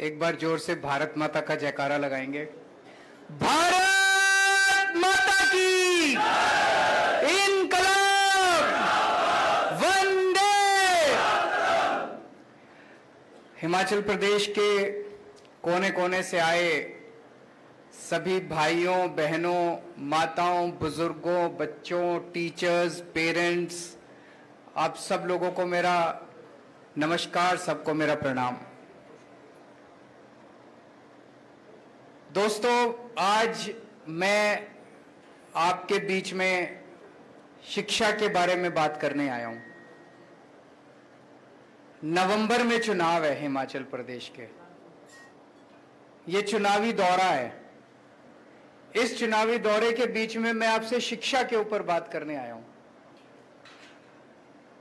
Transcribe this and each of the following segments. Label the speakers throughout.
Speaker 1: एक बार जोर से भारत माता का जयकारा लगाएंगे। भारत माता की इनकलाब, वंदे। हिमाचल प्रदेश के कोने कोने से आए सभी भाइयों बहनों, माताओं, बुजुर्गों, बच्चों, टीचर्स, पेरेंट्स, आप सब लोगों को मेरा नमस्कार, सबको मेरा प्रणाम। दोस्तों, आज मैं आपके बीच में शिक्षा के बारे में बात करने आया हूं। नवंबर में चुनाव है हिमाचल प्रदेश के। ये चुनावी दौरा है। इस चुनावी दौरे के बीच में मैं आपसे शिक्षा के ऊपर बात करने आया हूं।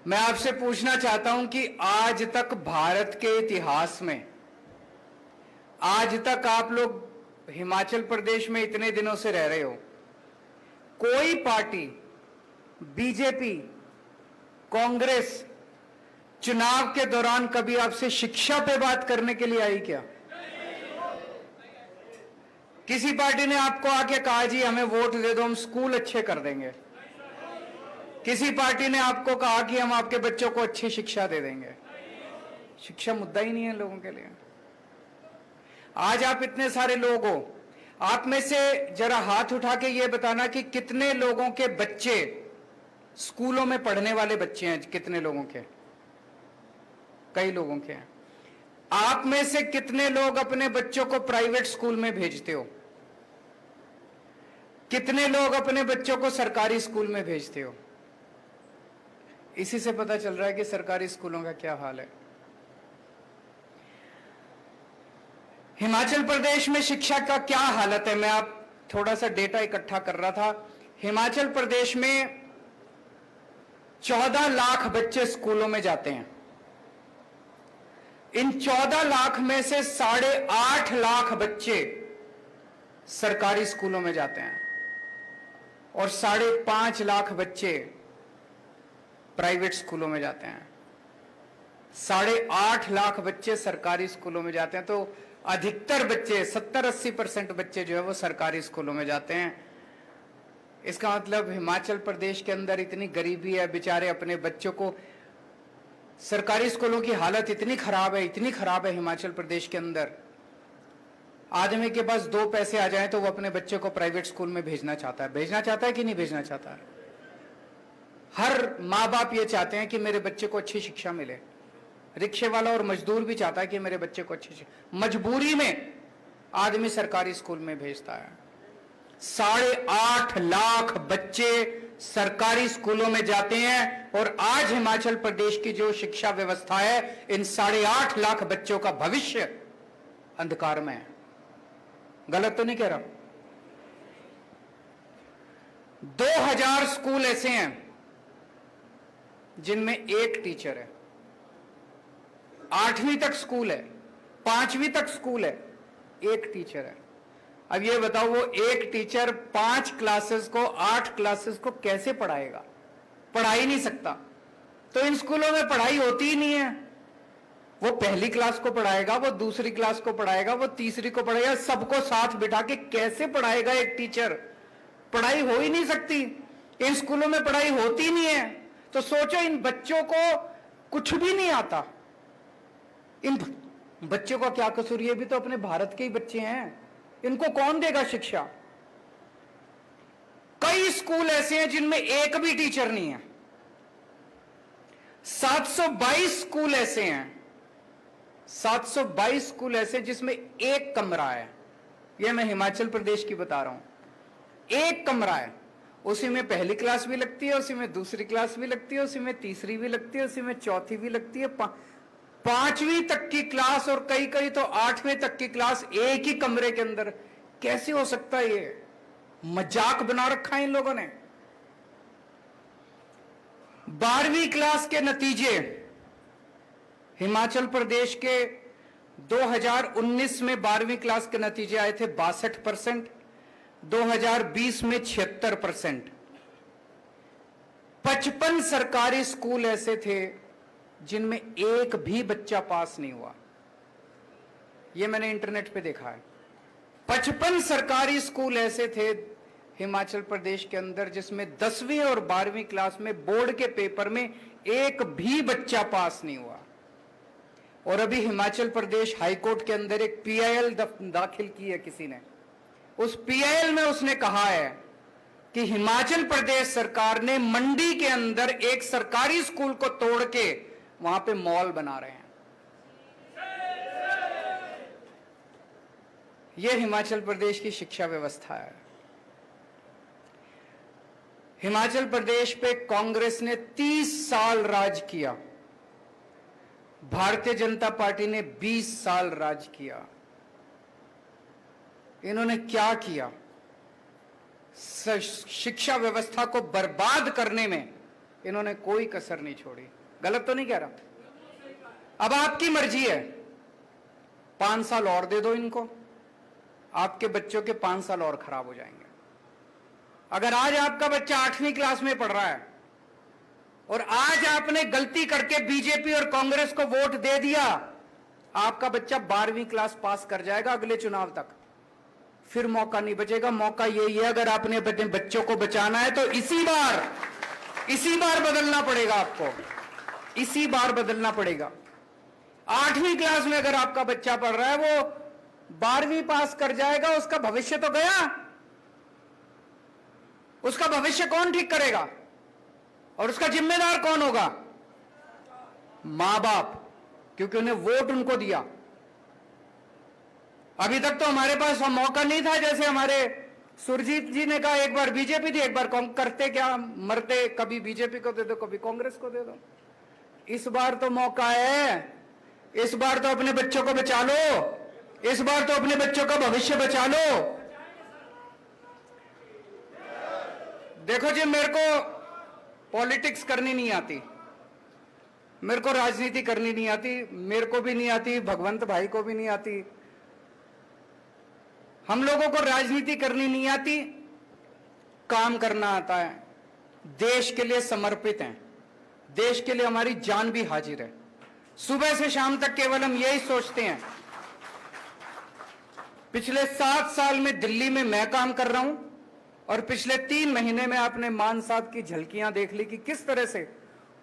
Speaker 1: मैं आपसे पूछना चाहता हूं कि आज तक भारत के इतिहास में, आज तक आप लोग हिमाचल प्रदेश में इतने दिनों से रह रहे हो, कोई पार्टी, बीजेपी, कांग्रेस, चुनाव के दौरान कभी आपसे शिक्षा पे बात करने के लिए आई क्या? किसी पार्टी ने आपको आके कहा जी हमें वोट दे दो, हम स्कूल अच्छे कर देंगे? किसी पार्टी ने आपको कहा कि हम आपके बच्चों को अच्छी शिक्षा दे देंगे? शिक्षा मुद्दा ही नहीं है लोगों के लिए। आज आप इतने सारे लोग हो, आप में से जरा हाथ उठा के ये बताना कि कितने लोगों के बच्चे स्कूलों में पढ़ने वाले बच्चे हैं? कितने लोगों के? कई लोगों के हैं। आप में से कितने लोग अपने बच्चों को प्राइवेट स्कूल में भेजते हो? कितने लोग अपने बच्चों को सरकारी स्कूल में भेजते हो? इसी से पता चल रहा है कि सरकारी स्कूलों का क्या हाल है। हिमाचल प्रदेश में शिक्षा का क्या हालत है, मैं आप थोड़ा सा डेटा इकट्ठा कर रहा था। हिमाचल प्रदेश में 14 लाख बच्चे स्कूलों में जाते हैं। इन 14 लाख में से 8.5 लाख बच्चे सरकारी स्कूलों में जाते हैं और 5.5 लाख बच्चे प्राइवेट स्कूलों में जाते हैं। 8.5 लाख बच्चे सरकारी स्कूलों में जाते हैं, तो अधिकतर बच्चे, 70-80% बच्चे जो है वो सरकारी स्कूलों में जाते हैं। इसका मतलब हिमाचल प्रदेश के अंदर इतनी गरीबी है, बेचारे अपने बच्चों को, सरकारी स्कूलों की हालत इतनी खराब है, इतनी खराब है हिमाचल प्रदेश के अंदर। आदमी के पास 2 पैसे आ जाएं तो वो अपने बच्चे को प्राइवेट स्कूल में भेजना चाहता है। भेजना चाहता है कि नहीं भेजना चाहता है? हर माँ बाप ये चाहते हैं कि मेरे बच्चे को अच्छी शिक्षा मिले। रिक्शे वाला और मजदूर भी चाहता है कि मेरे बच्चे को अच्छी शिक्षा। मजबूरी में आदमी सरकारी स्कूल में भेजता है। 8.5 लाख बच्चे सरकारी स्कूलों में जाते हैं और आज हिमाचल प्रदेश की जो शिक्षा व्यवस्था है, इन 8.5 लाख बच्चों का भविष्य अंधकार में है। गलत तो नहीं कह रहा? 2000 स्कूल ऐसे हैं जिनमें एक टीचर है। 8वीं तक स्कूल है, 5वीं तक स्कूल है, एक टीचर है। अब ये बताओ, वो एक टीचर 5 क्लासेस को, 8 क्लासेस को कैसे पढ़ाएगा? पढ़ा ही नहीं सकता। तो इन स्कूलों में पढ़ाई होती ही नहीं है। वो पहली क्लास को पढ़ाएगा, वो दूसरी क्लास को पढ़ाएगा, वो तीसरी को पढ़ाएगा, सबको साथ बिठा के कैसे पढ़ाएगा एक टीचर? पढ़ाई हो ही नहीं सकती। इन स्कूलों में पढ़ाई होती ही नहीं है। तो सोचो, इन बच्चों को कुछ भी नहीं आता। इन बच्चों का क्या कसूर? ये भी तो अपने भारत के ही बच्चे हैं। इनको कौन देगा शिक्षा? कई स्कूल ऐसे हैं जिनमें एक भी टीचर नहीं है। 722 स्कूल ऐसे हैं, 722 स्कूल ऐसे जिसमें एक कमरा है। यह मैं हिमाचल प्रदेश की बता रहा हूं। एक कमरा है, उसी में पहली क्लास भी लगती है, उसी में दूसरी क्लास भी लगती है, उसी में तीसरी भी लगती है, उसी में चौथी भी लगती है, 5वीं तक की क्लास और कई कई तो 8वीं तक की क्लास एक ही कमरे के अंदर। कैसे हो सकता है? ये मजाक बना रखा है इन लोगों ने। 12वीं क्लास के नतीजे हिमाचल प्रदेश के 2019 में 12वीं क्लास के नतीजे आए थे 62%, 2020 में 76%। 55 सरकारी स्कूल ऐसे थे जिनमें एक भी बच्चा पास नहीं हुआ। ये मैंने इंटरनेट पे देखा है। 55 सरकारी स्कूल ऐसे थे हिमाचल प्रदेश के अंदर जिसमें 10वीं और 12वीं क्लास में बोर्ड के पेपर में एक भी बच्चा पास नहीं हुआ। और अभी हिमाचल प्रदेश हाईकोर्ट के अंदर एक पीआईएल दाखिल की है किसी ने। उस पीआईएल में उसने कहा है कि हिमाचल प्रदेश सरकार ने मंडी के अंदर एक सरकारी स्कूल को तोड़ के वहां पे मॉल बना रहे हैं। यह हिमाचल प्रदेश की शिक्षा व्यवस्था है। हिमाचल प्रदेश पे कांग्रेस ने 30 साल राज किया, भारतीय जनता पार्टी ने 20 साल राज किया। इन्होंने क्या किया? शिक्षा व्यवस्था को बर्बाद करने में इन्होंने कोई कसर नहीं छोड़ी। गलत तो नहीं कह रहा? अब आपकी मर्जी है, 5 साल और दे दो इनको, आपके बच्चों के 5 साल और खराब हो जाएंगे। अगर आज आपका बच्चा 8वीं क्लास में पढ़ रहा है और आज आपने गलती करके बीजेपी और कांग्रेस को वोट दे दिया, आपका बच्चा 12वीं क्लास पास कर जाएगा अगले चुनाव तक, फिर मौका नहीं बचेगा। मौका यही है, अगर आपने अपने बच्चों को बचाना है तो इसी बार बदलना पड़ेगा आपको, इसी बार बदलना पड़ेगा। 8वीं क्लास में अगर आपका बच्चा पढ़ रहा है, वो 12वीं पास कर जाएगा, उसका भविष्य तो गया। उसका भविष्य कौन ठीक करेगा और उसका जिम्मेदार कौन होगा? मां बाप, क्योंकि उन्हें वोट उनको दिया। अभी तक तो हमारे पास मौका नहीं था, जैसे हमारे सुरजीत जी ने कहा, एक बार बीजेपी थी, एक बार करते क्या मरते, कभी बीजेपी को दे दो, कभी कांग्रेस को दे दो। इस बार तो मौका है, इस बार तो अपने बच्चों को बचा लो, इस बार तो अपने बच्चों का भविष्य बचा लो। देखो जी, मेरे को पॉलिटिक्स करनी नहीं आती, मेरे को राजनीति करनी नहीं आती, मेरे को भी नहीं आती, भगवंत भाई को भी नहीं आती। हम लोगों को राजनीति करनी नहीं आती, काम करना आता है। देश के लिए समर्पित हैं, देश के लिए हमारी जान भी हाजिर है। सुबह से शाम तक केवल हम यही सोचते हैं। पिछले 7 साल में दिल्ली में मैं काम कर रहा हूं और पिछले 3 महीने में आपने मान साहब की झलकियां देख ली कि किस तरह से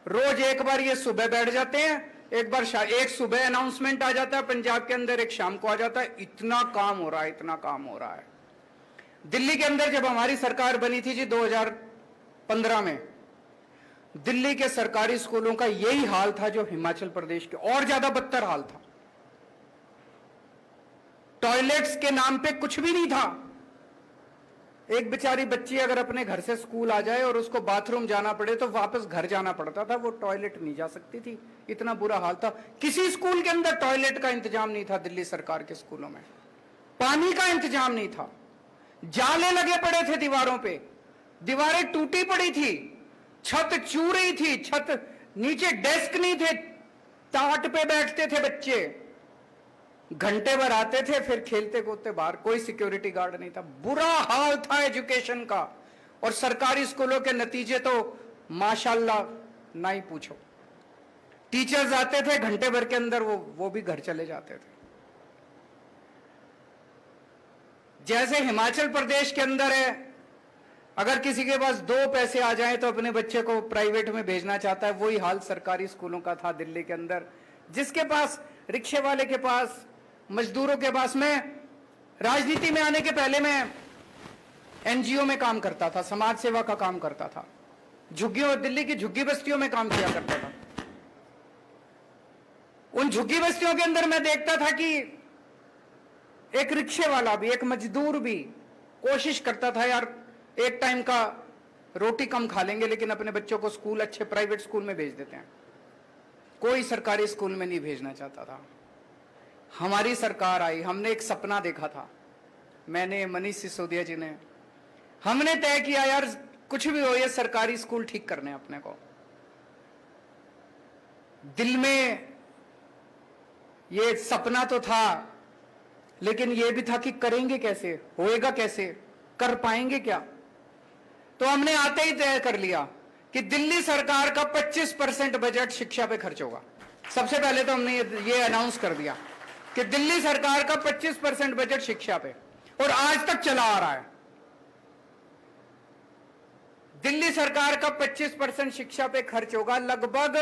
Speaker 1: रोज एक बार ये सुबह बैठ जाते हैं, एक सुबह अनाउंसमेंट आ जाता है पंजाब के अंदर, एक शाम को आ जाता है। इतना काम हो रहा है, इतना काम हो रहा है। दिल्ली के अंदर जब हमारी सरकार बनी थी जी 2015 में, दिल्ली के सरकारी स्कूलों का यही हाल था जो हिमाचल प्रदेश के, और ज्यादा बदतर हाल था। टॉयलेट्स के नाम पे कुछ भी नहीं था। एक बेचारी बच्ची अगर अपने घर से स्कूल आ जाए और उसको बाथरूम जाना पड़े तो वापस घर जाना पड़ता था, वो टॉयलेट नहीं जा सकती थी, इतना बुरा हाल था। किसी स्कूल के अंदर टॉयलेट का इंतजाम नहीं था। दिल्ली सरकार के स्कूलों में पानी का इंतजाम नहीं था, जाले लगे पड़े थे दीवारों पे, दीवारें टूटी पड़ी थी, छत चू रही थी, छत नीचे डेस्क नहीं थे, टाट पे बैठते थे बच्चे, घंटे भर आते थे, फिर खेलते कूदते बाहर, कोई सिक्योरिटी गार्ड नहीं था। बुरा हाल था एजुकेशन का। और सरकारी स्कूलों के नतीजे तो माशाल्लाह ना ही पूछो। टीचर्स आते थे, घंटे भर के अंदर वो भी घर चले जाते थे। जैसे हिमाचल प्रदेश के अंदर है, अगर किसी के पास 2 पैसे आ जाएं तो अपने बच्चे को प्राइवेट में भेजना चाहता है, वही हाल सरकारी स्कूलों का था दिल्ली के अंदर। जिसके पास, रिक्शे वाले के पास, मजदूरों के पास, में राजनीति में आने के पहले मैं एनजीओ में काम करता था, समाज सेवा का काम करता था, झुग्गियों, दिल्ली की झुग्गी बस्तियों में काम किया करता था। उन झुग्गी बस्तियों के अंदर मैं देखता था कि एक रिक्शे वाला भी, एक मजदूर भी कोशिश करता था, यार एक टाइम का रोटी कम खा लेंगे लेकिन अपने बच्चों को स्कूल, अच्छे प्राइवेट स्कूल में भेज देते हैं। कोई सरकारी स्कूल में नहीं भेजना चाहता था। हमारी सरकार आई, हमने एक सपना देखा था, मैंने, मनीष सिसोदिया जी ने, हमने तय किया यार कुछ भी हो, ये सरकारी स्कूल ठीक करने अपने को। दिल में ये सपना तो था, लेकिन ये भी था कि करेंगे कैसे, होएगा कैसे, कर पाएंगे क्या। तो हमने आते ही तय कर लिया कि दिल्ली सरकार का 25% बजट शिक्षा पे खर्च होगा। सबसे पहले तो हमने ये अनाउंस कर दिया कि दिल्ली सरकार का 25% बजट शिक्षा पे, और आज तक चला आ रहा है। दिल्ली सरकार का 25% शिक्षा पे खर्च होगा। लगभग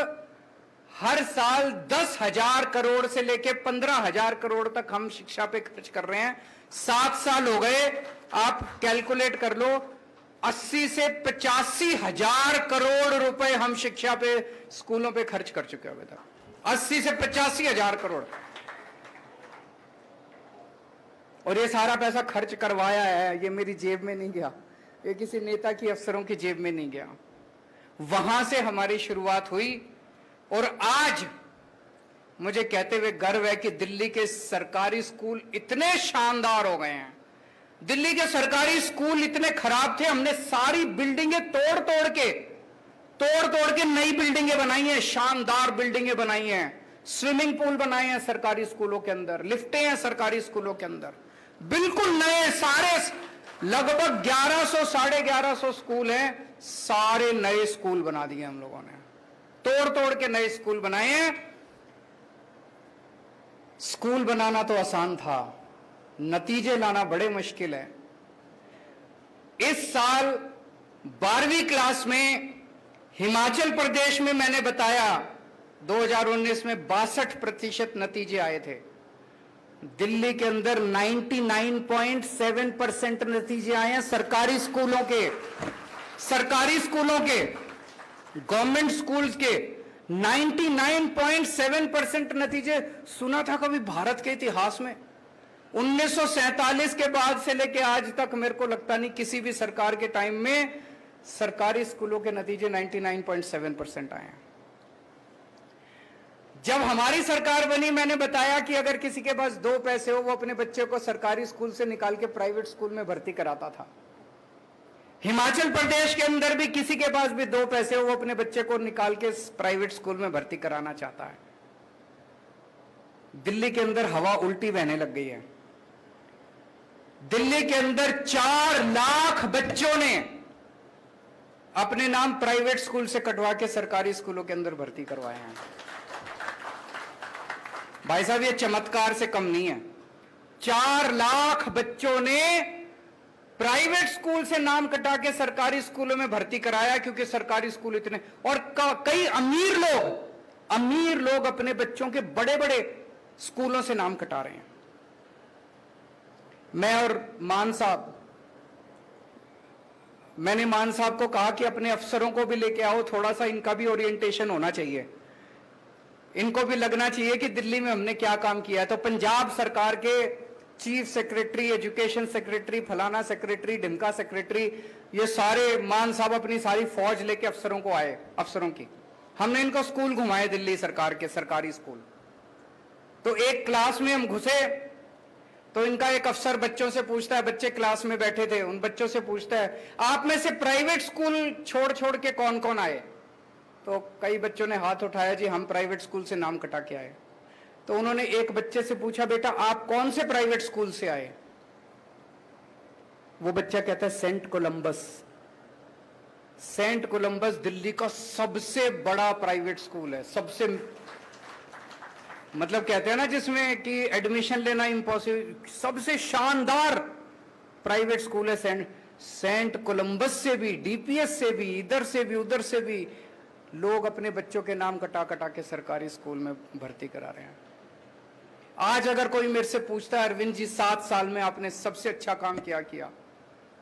Speaker 1: हर साल 10,000 करोड़ से लेके 15,000 करोड़ तक हम शिक्षा पे खर्च कर रहे हैं। 7 साल हो गए, आप कैलकुलेट कर लो, 80 से 85,000 करोड़ रुपए हम शिक्षा पे, स्कूलों पे खर्च कर चुके हैं अभी तक। 80 से 85,000 करोड़, और ये सारा पैसा खर्च करवाया है, ये मेरी जेब में नहीं गया, ये किसी नेता की, अफसरों की जेब में नहीं गया। वहां से हमारी शुरुआत हुई, और आज मुझे कहते हुए गर्व है कि दिल्ली के सरकारी स्कूल इतने शानदार हो गए हैं। दिल्ली के सरकारी स्कूल इतने खराब थे, हमने सारी बिल्डिंगें तोड़ तोड़ के नई बिल्डिंगें बनाई हैं, शानदार बिल्डिंगें बनाई हैं, स्विमिंग पूल बनाए हैं सरकारी स्कूलों के अंदर, लिफ्टें हैं सरकारी स्कूलों के अंदर, बिल्कुल नए सारे, लगभग 1100 साढ़े 1100 स्कूल हैं, सारे नए स्कूल बना दिए हम लोगों ने, तोड़ तोड़ के नए स्कूल बनाए हैं। स्कूल बनाना तो आसान था, नतीजे लाना बड़े मुश्किल है। इस साल 12वीं क्लास में हिमाचल प्रदेश में मैंने बताया 2019 में 62% नतीजे आए थे। दिल्ली के अंदर 99.7% नतीजे आए हैं सरकारी स्कूलों के, गवर्नमेंट स्कूल्स के 99.7% नतीजे। सुना था कभी भारत के इतिहास में 1947 के बाद से लेके आज तक मेरे को लगता नहीं किसी भी सरकार के टाइम में सरकारी स्कूलों के नतीजे 99.7% आए हैं। जब हमारी सरकार बनी, मैंने बताया कि अगर किसी के पास 2 पैसे हो, वो अपने बच्चे को सरकारी स्कूल से निकाल के प्राइवेट स्कूल में भर्ती कराता था। हिमाचल प्रदेश के अंदर भी किसी के पास भी 2 पैसे हो, वो अपने बच्चे को निकाल के प्राइवेट स्कूल में भर्ती कराना चाहता है। दिल्ली के अंदर हवा उल्टी बहने लग गई है। दिल्ली के अंदर 4 लाख बच्चों ने अपने नाम प्राइवेट स्कूल से कटवा के सरकारी स्कूलों के अंदर भर्ती करवाए हैं। भाई साहब, ये चमत्कार से कम नहीं है। 4 लाख बच्चों ने प्राइवेट स्कूल से नाम कटा के सरकारी स्कूलों में भर्ती कराया, क्योंकि सरकारी स्कूल इतने, और कई अमीर लोग अपने बच्चों के बड़े बड़े स्कूलों से नाम कटा रहे हैं। मैंने मान साहब को कहा कि अपने अफसरों को भी लेके आओ, थोड़ा सा इनका भी ओरिएंटेशन होना चाहिए, इनको भी लगना चाहिए कि दिल्ली में हमने क्या काम किया है। तो पंजाब सरकार के चीफ सेक्रेटरी, एजुकेशन सेक्रेटरी, फलाना सेक्रेटरी, ढिमका सेक्रेटरी, ये सारे मान साहब अपनी सारी फौज लेके अफसरों को आए, अफसरों की, हमने इनको स्कूल घुमाए, दिल्ली सरकार के सरकारी स्कूल। तो एक क्लास में हम घुसे तो इनका एक अफसर बच्चों से पूछता है, बच्चे क्लास में बैठे थे, उन बच्चों से पूछता है, आप में से प्राइवेट स्कूल छोड़ के कौन कौन आए? तो कई बच्चों ने हाथ उठाया, जी हम प्राइवेट स्कूल से नाम कटा के आए। तो उन्होंने एक बच्चे से पूछा, बेटा आप कौन से प्राइवेट स्कूल से आए? वो बच्चा कहता है Saint Columbus. Saint Columbus Delhi का सबसे बड़ा प्राइवेट स्कूल है, सबसे, मतलब कहते हैं ना जिसमें कि एडमिशन लेना इम्पॉसिबल, सबसे शानदार प्राइवेट स्कूल है सेंट कोलंबस से भी, डीपीएस से भी, इधर से भी उधर से भी लोग अपने बच्चों के नाम कटा के सरकारी स्कूल में भर्ती करा रहे हैं। आज अगर कोई मेरे से पूछता है, अरविंद जी 7 साल में आपने सबसे अच्छा काम क्या किया?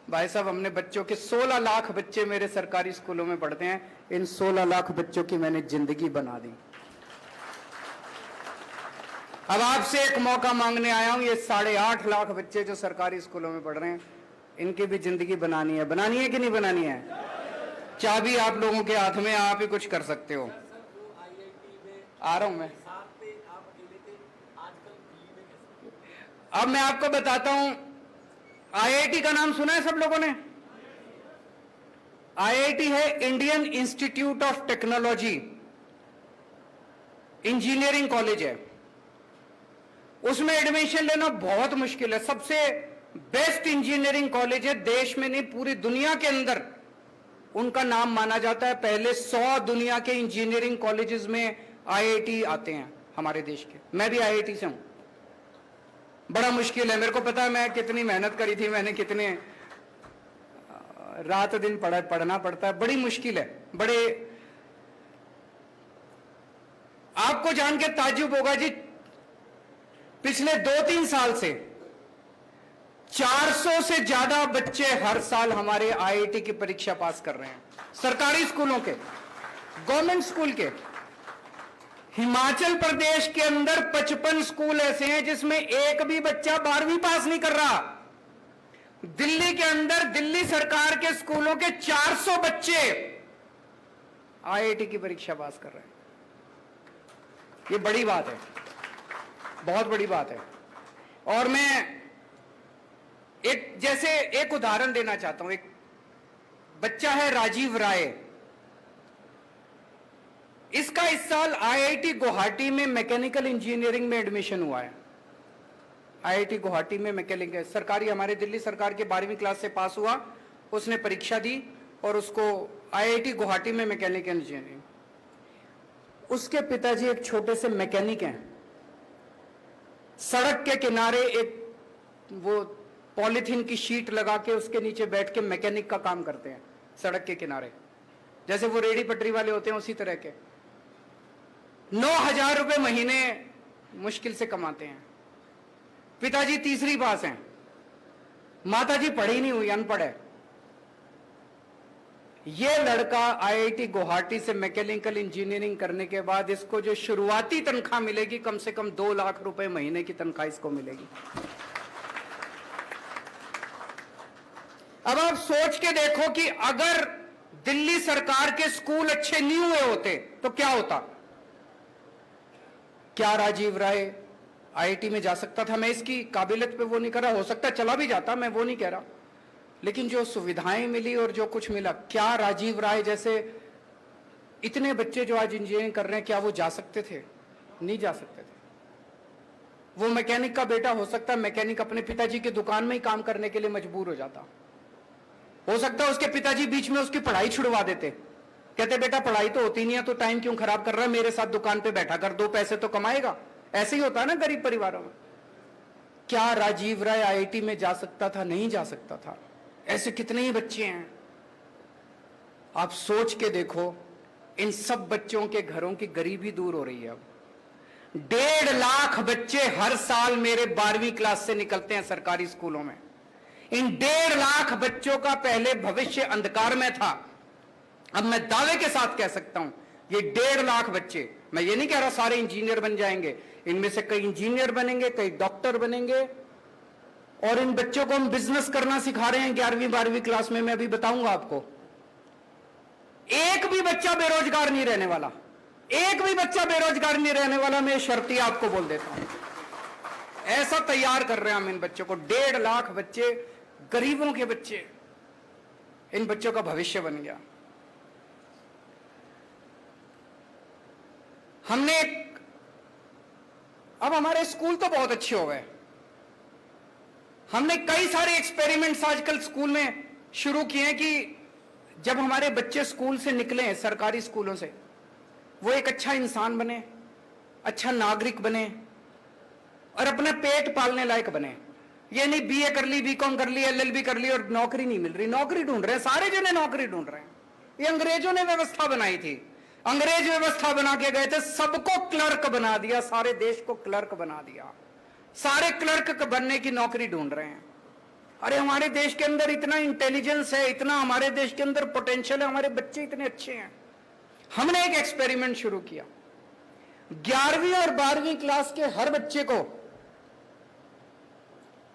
Speaker 1: भाई साहब, हमने बच्चों के 16 लाख बच्चे मेरे सरकारी स्कूलों में पढ़ते हैं, इन 16 लाख बच्चों की मैंने जिंदगी बना दी। अब आपसे एक मौका मांगने आया हूं, ये 8.5 लाख बच्चे जो सरकारी स्कूलों में पढ़ रहे हैं, इनकी भी जिंदगी बनानी है कि नहीं बनानी है? चाबी आप लोगों के हाथ में, आप ही कुछ कर सकते हो। आ रहा हूं मैं, अब मैं आपको बताता हूं, आईआईटी का नाम सुना है सब लोगों ने? आईआईटी है Indian institute of technology, engineering college है। उसमें एडमिशन लेना बहुत मुश्किल है, सबसे बेस्ट इंजीनियरिंग कॉलेज है, देश में नहीं पूरी दुनिया के अंदर उनका नाम माना जाता है। पहले 100 दुनिया के इंजीनियरिंग कॉलेजेस में आईआईटी आते हैं हमारे देश के। मैं भी आईआईटी से हूं। बड़ा मुश्किल है। मेरे को पता है मैं कितनी मेहनत करी थी, मैंने कितने रात दिन पढ़ना पड़ता है, बड़ी मुश्किल है। बड़े आपको जान के ताज्जुब होगा जी, पिछले 2-3 साल से 400 से ज्यादा बच्चे हर साल हमारे आईआईटी की परीक्षा पास कर रहे हैं, सरकारी स्कूलों के, गवर्नमेंट स्कूल के। हिमाचल प्रदेश के अंदर 55 स्कूल ऐसे हैं जिसमें एक भी बच्चा 12वीं पास नहीं कर रहा। दिल्ली के अंदर दिल्ली सरकार के स्कूलों के 400 बच्चे आईआईटी की परीक्षा पास कर रहे हैं। ये बड़ी बात है, बहुत बड़ी बात है। और मैं एक उदाहरण देना चाहता हूं। एक बच्चा है राजीव राय, इसका इस साल आईआईटी गुवाहाटी में मैकेनिकल इंजीनियरिंग में एडमिशन हुआ है। आईआईटी गुवाहाटी में मैकेनिकल, सरकारी, हमारे दिल्ली सरकार के 12वीं क्लास से पास हुआ, उसने परीक्षा दी और उसको आईआईटी गुवाहाटी में मैकेनिकल इंजीनियरिंग। उसके पिताजी एक छोटे से मैकेनिक हैं। सड़क के किनारे एक वो पॉलीथीन की शीट लगा के उसके नीचे बैठ के मैकेनिक का काम करते हैं, सड़क के किनारे, जैसे वो रेडी पटरी वाले होते हैं उसी तरह के। 9,000 रुपए महीने मुश्किल से कमाते हैं। पिताजी तीसरी पास हैं, माताजी पढ़ी नहीं हुई, अनपढ़ है। ये लड़का आईआईटी गुवाहाटी से मैकेनिकल इंजीनियरिंग करने के बाद इसको जो शुरुआती तनख्वाह मिलेगी, कम से कम 2 लाख रुपए महीने की तनख्वाह इसको मिलेगी। अब आप सोच के देखो कि अगर दिल्ली सरकार के स्कूल अच्छे नहीं हुए होते तो क्या होता? क्या राजीव राय आईआईटी में जा सकता था? मैं इसकी काबिलियत पे वो नहीं कर रहा, हो सकता चला भी जाता, मैं वो नहीं कह रहा, लेकिन जो सुविधाएं मिली और जो कुछ मिला, क्या राजीव राय जैसे इतने बच्चे जो आज इंजीनियरिंग कर रहे हैं, क्या वो जा सकते थे? नहीं जा सकते थे। वो मैकेनिक का बेटा हो सकता है मैकेनिक अपने पिताजी की दुकान में ही काम करने के लिए मजबूर हो जाता। हो सकता है उसके पिताजी बीच में उसकी पढ़ाई छुड़वा देते, कहते बेटा पढ़ाई तो होती नहीं है तो टाइम क्यों खराब कर रहा है, मेरे साथ दुकान पे बैठा कर, 2 पैसे तो कमाएगा। ऐसे ही होता है ना गरीब परिवारों में। क्या राजीव राय आईआईटी में जा सकता था? नहीं जा सकता था। ऐसे कितने ही बच्चे हैं, आप सोच के देखो। इन सब बच्चों के घरों की गरीबी दूर हो रही है। अब 1.5 लाख बच्चे हर साल मेरे 12वीं क्लास से निकलते हैं सरकारी स्कूलों में। इन 1.5 लाख बच्चों का पहले भविष्य अंधकार में था। अब मैं दावे के साथ कह सकता हूं, ये 1.5 लाख बच्चे, मैं ये नहीं कह रहा सारे इंजीनियर बन जाएंगे, इनमें से कई इंजीनियर बनेंगे, कई डॉक्टर बनेंगे। और इन बच्चों को हम बिजनेस करना सिखा रहे हैं 11वीं 12वीं क्लास में। मैं अभी बताऊंगा आपको। एक भी बच्चा बेरोजगार नहीं रहने वाला, एक भी बच्चा बेरोजगार नहीं रहने वाला, मैं शर्ती आपको बोल देता हूं। ऐसा तैयार कर रहे हैं हम इन बच्चों को। 1.5 लाख बच्चे, गरीबों के बच्चे, इन बच्चों का भविष्य बन गया। हमने अब हमारे स्कूल तो बहुत अच्छे हो गए। हमने कई सारे एक्सपेरिमेंट्स आजकल स्कूल में शुरू किए हैं कि जब हमारे बच्चे स्कूल से निकले, सरकारी स्कूलों से, वो एक अच्छा इंसान बने, अच्छा नागरिक बने और अपना पेट पालने लायक बने। ये नहीं बीए कर ली, बीकॉम कर ली, एलएलबी कर ली और नौकरी नहीं मिल रही। नौकरी ढूंढ रहे हैं, सारे जने नौकरी ढूंढ रहे हैं। ये अंग्रेजों ने व्यवस्था बनाई थी, अंग्रेज व्यवस्था बना के गए थे, सबको क्लर्क बना दिया, सारे देश को क्लर्क बना दिया। सारे क्लर्क बनने की नौकरी ढूंढ रहे हैं। अरे हमारे देश के अंदर इतना इंटेलिजेंस है, इतना हमारे देश के अंदर पोटेंशियल है, हमारे बच्चे इतने अच्छे हैं। हमने एक एक्सपेरिमेंट शुरू किया। 11वीं और 12वीं क्लास के हर बच्चे को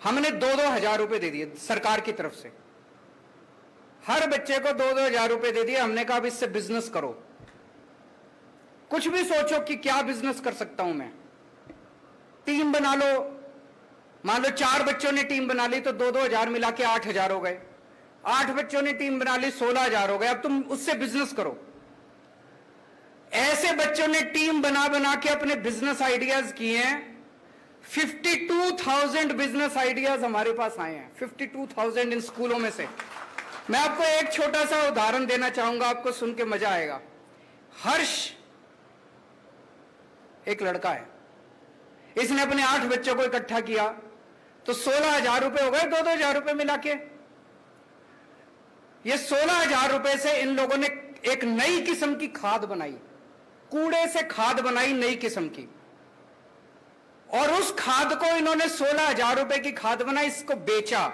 Speaker 1: हमने 2-2 हजार रुपए दे दिए सरकार की तरफ से। हर बच्चे को 2-2 हजार रुपए दे दिए। हमने कहा अब इससे बिजनेस करो, कुछ भी सोचो कि क्या बिजनेस कर सकता हूं मैं। टीम बना लो, मान लो 4 बच्चों ने टीम बना ली तो 2-2 हजार मिला के 8 हजार हो गए। 8 बच्चों ने टीम बना ली, 16 हजार हो गए। अब तुम उससे बिजनेस करो। ऐसे बच्चों ने टीम बना बना के अपने बिजनेस आइडियाज किए हैं। 52,000 बिजनेस आइडियाज हमारे पास आए हैं, 52,000 इन स्कूलों में से। मैं आपको एक छोटा सा उदाहरण देना चाहूंगा, आपको सुन के मजा आएगा। हर्ष एक लड़का है, इसने अपने 8 बच्चों को इकट्ठा किया तो 16,000 रुपए हो गए, 2-2 हजार रुपए मिला के। ये 16,000 रुपए से इन लोगों ने एक नई किस्म की खाद बनाई, कूड़े से खाद बनाई नई किस्म की, और उस खाद को इन्होंने 16,000 रुपए की खाद बनाई, इसको बेचा।